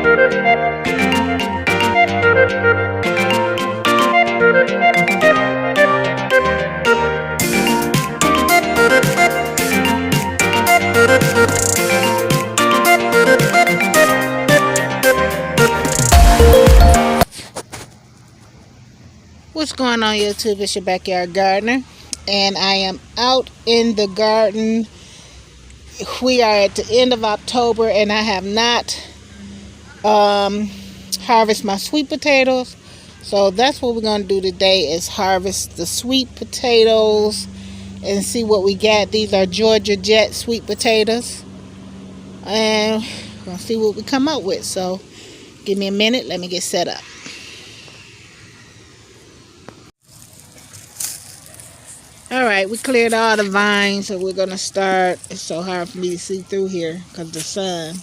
What's going on, YouTube? It's your backyard gardener, and I am out in the garden. We are at the end of October, and I have not harvested my sweet potatoes. So that's what we're going to do today, is harvest the sweet potatoes and see what we got. These are Georgia Jet sweet potatoes, and we're going to see what we come up with. So give me a minute. Let me get set up. Alright, we cleared all the vines, so we're going to start. It's so hard for me to see through here because of the sun.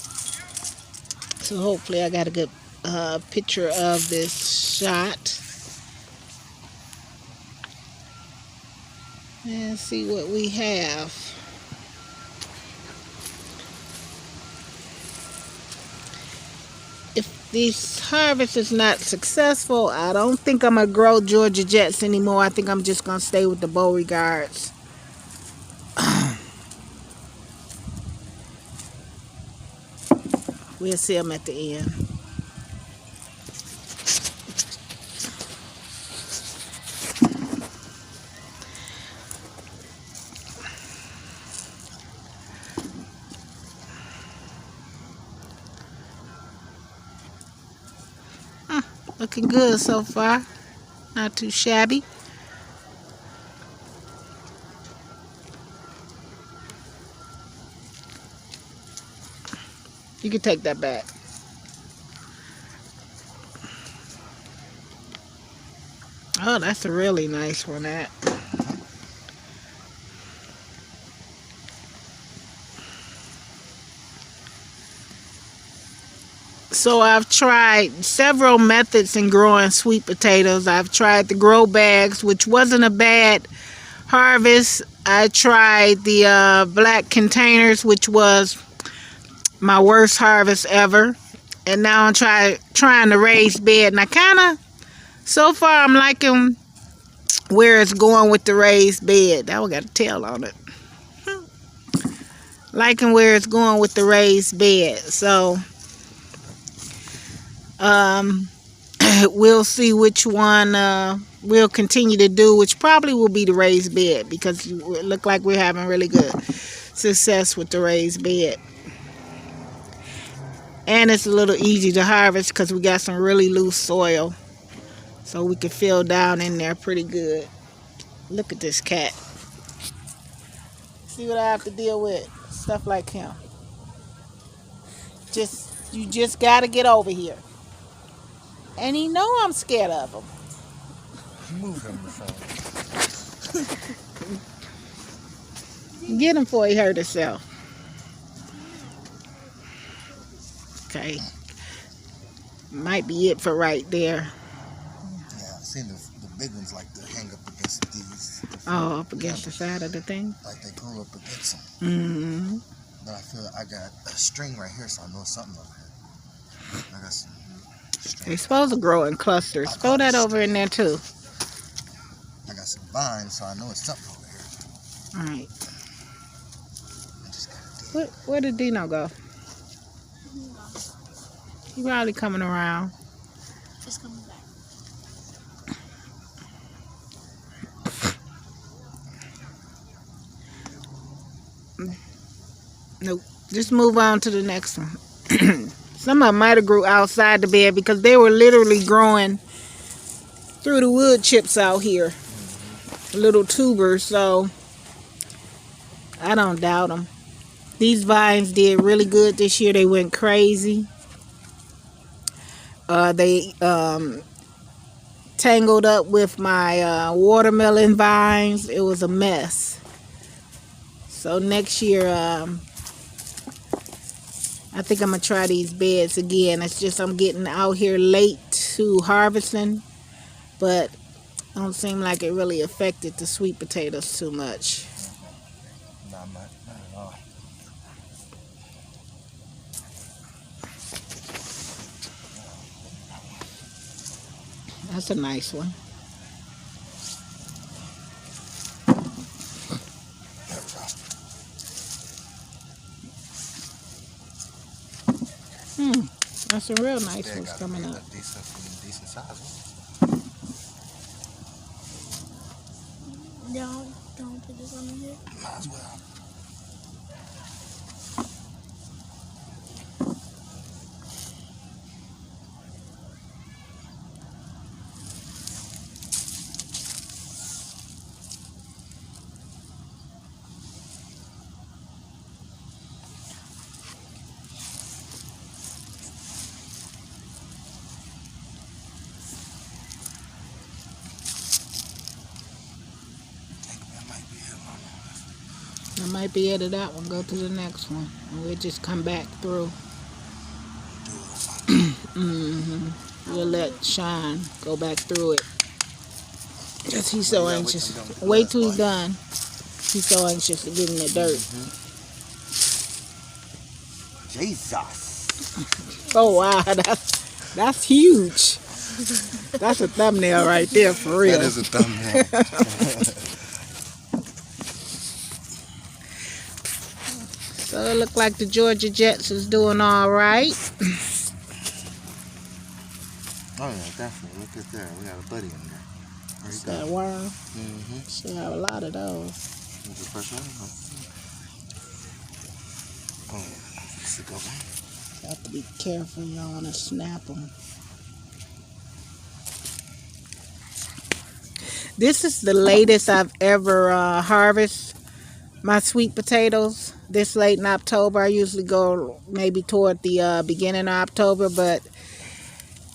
So hopefully I got a good picture of this shot. And see what we have. If this harvest is not successful, I don't think I'm going to grow Georgia Jets anymore. I think I'm just going to stay with the Beauregards. We'll see them at the end. Looking good so far. Not too shabby. You can take that back. Oh, that's a really nice one. That. So I've tried several methods in growing sweet potatoes. I've tried the grow bags, which wasn't a bad harvest. I tried the black containers, which was my worst harvest ever. And now I'm trying the raised bed. And so far I'm liking where it's going with the raised bed. That one got a tail on it. Liking where it's going with the raised bed. So we'll see which one we'll continue to do, which probably will be the raised bed, because it look like we're having really good success with the raised bed. And it's a little easy to harvest because we got some really loose soil, so we can fill down in there pretty good. Look at this cat. See what I have to deal with? Stuff like him. You just gotta get over here. And he know I'm scared of him. Move him, Get him before he hurt himself. Okay. Might be it for right there. Yeah, I've seen the big ones like to hang up against these. Oh, up against the side of the thing? Like they grew up against them. Mm-hmm. But I feel I got a string right here, so I know something over here. I got some string. They're supposed to grow in clusters. Throw that over in there too. I got some vines, so I know it's something over here. Alright. Where did Dino go? He probably coming around. Just coming back. Nope. Just move on to the next one. Some of them might have grew outside the bed because they were literally growing through the wood chips out here. Little tubers, so I don't doubt them. These vines did really good this year. They went crazy. They tangled up with my watermelon vines. It was a mess. So next year, I think I'm going to try these beds again. It's just I'm getting out here late to harvesting, but it don't seem like it really affected the sweet potatoes too much. Not at all. That's a nice one. There we go. That's a real nice Yeah, ones gotta coming be up. a decent size one. Don't put this on here. Might as well. That might be it of that one. Go to the next one. And we'll just come back through. We'll let Sean go back through it. Because he's so Yeah, anxious. wait till he done with the Wait last till he's bite. done. He's so anxious to get in the dirt. Jesus. Oh, wow. That's huge. That's a thumbnail right there for real. That is a thumbnail. So it looked like the Georgia Jets is doing all right. Oh yeah, definitely. Look at there. We got a buddy in there. Where he Is that go? worm? Mm-hmm. Should have a lot of those. Is the first one? Oh, it's a good one. Have to be careful. You don't want to snap them. This is the latest I've ever harvested my sweet potatoes. This late in October. I usually go maybe toward the beginning of October, but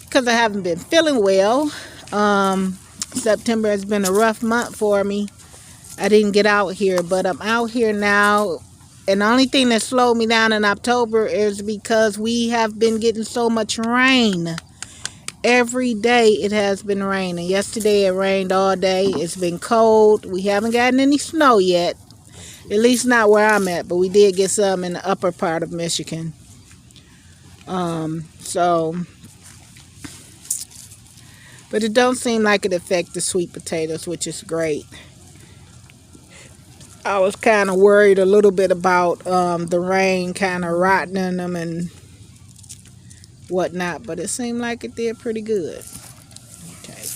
because I haven't been feeling well, September has been a rough month for me. I didn't get out here, but I'm out here now. And the only thing that slowed me down in October is because we have been getting so much rain. Every day it has been raining. Yesterday it rained all day. It's been cold. We haven't gotten any snow yet. At least not where I'm at, but we did get some in the upper part of Michigan. But it don't seem like it affect the sweet potatoes, which is great. I was kind of worried a little bit about the rain kind of rotting them and whatnot, but it seemed like it did pretty good. Okay.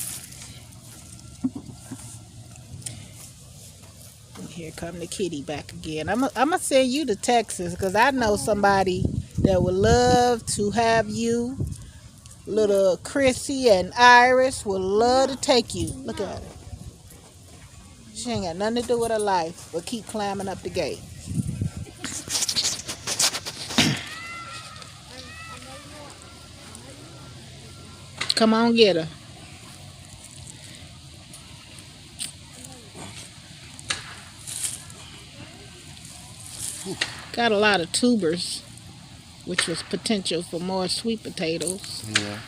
And here come the kitty back again. I'm gonna send you to Texas because I know somebody that would love to have you. Little Chrissy and Iris would love to take you. Look at her. She ain't got nothing to do with her life but keep climbing up the gate. Come on, get her. Got a lot of tubers, which was potential for more sweet potatoes. Yeah.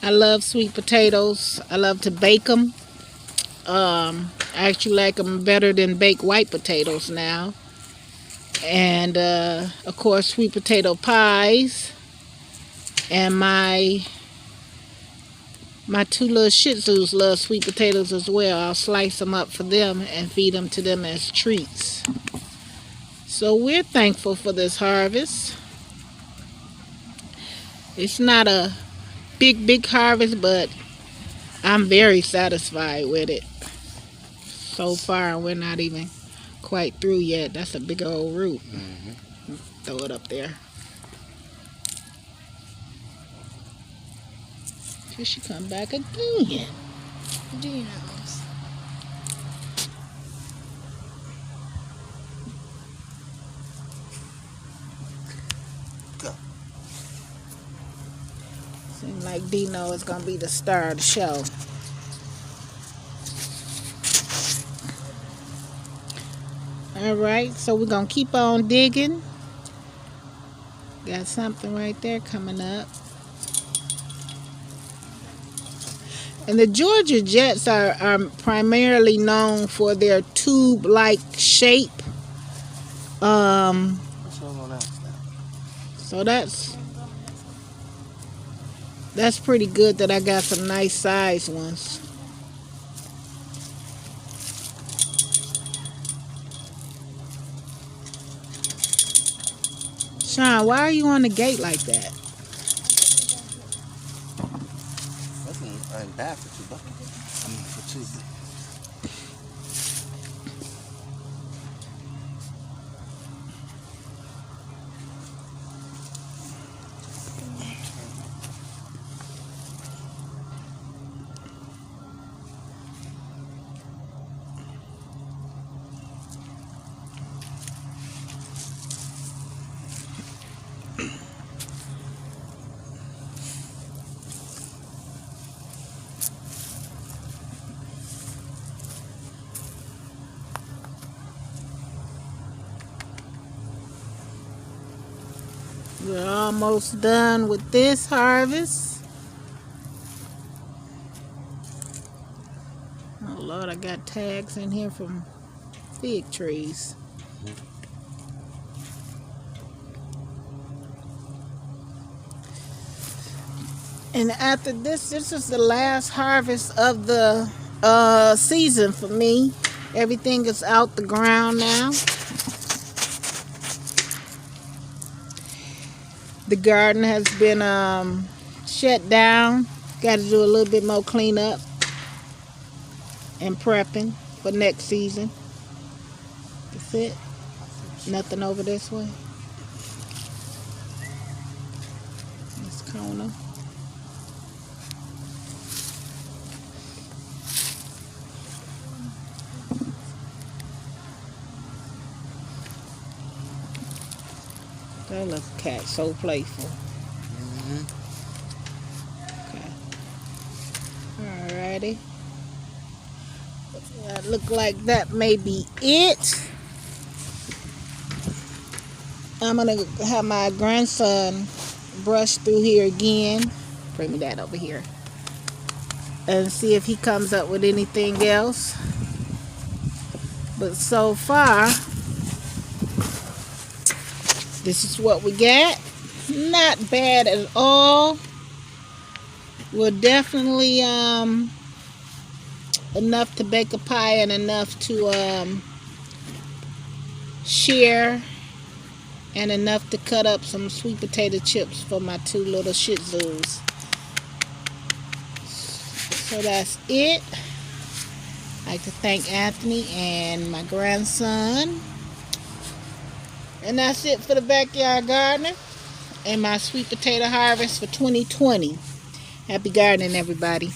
I love sweet potatoes. I love to bake them. I actually like them better than baked white potatoes now. And of course, sweet potato pies. And my two little Shih Tzus love sweet potatoes as well. I'll slice them up for them and feed them to them as treats. So we're thankful for this harvest. It's not a big harvest, but I'm very satisfied with it. So far, we're not even quite through yet. That's a big old root. Throw it up there. Here she come back again. Do you know this? Go. Seems like Dino is gonna be the star of the show. All right, so we're gonna keep on digging. Got something right there coming up. And the Georgia Jets are primarily known for their tube-like shape. What's going on now? So that's That's pretty good that I got some nice size ones. Sean, why are you on the gate like that? Wasn't bad for $2. I mean, for two. We're almost done with this harvest. Oh Lord, I got tags in here from fig trees. And after this is the last harvest of the season for me. Everything is out the ground now. The garden has been shut down. Got to do a little bit more cleanup and prepping for next season. That's it. Nothing over this way. This corner. That little cat so playful. Okay. Alrighty. That look like that may be it. I'm gonna have my grandson brush through here again. Bring me that over here. And see if he comes up with anything else. But so far, this is what we got. Not bad at all. We're definitely enough to bake a pie and enough to share, and enough to cut up some sweet potato chips for my two little Shih Tzus. So that's it. I'd like to thank Anthony and my grandson. And that's it for the Backyard Gardener and my sweet potato harvest for 2020. Happy gardening, everybody.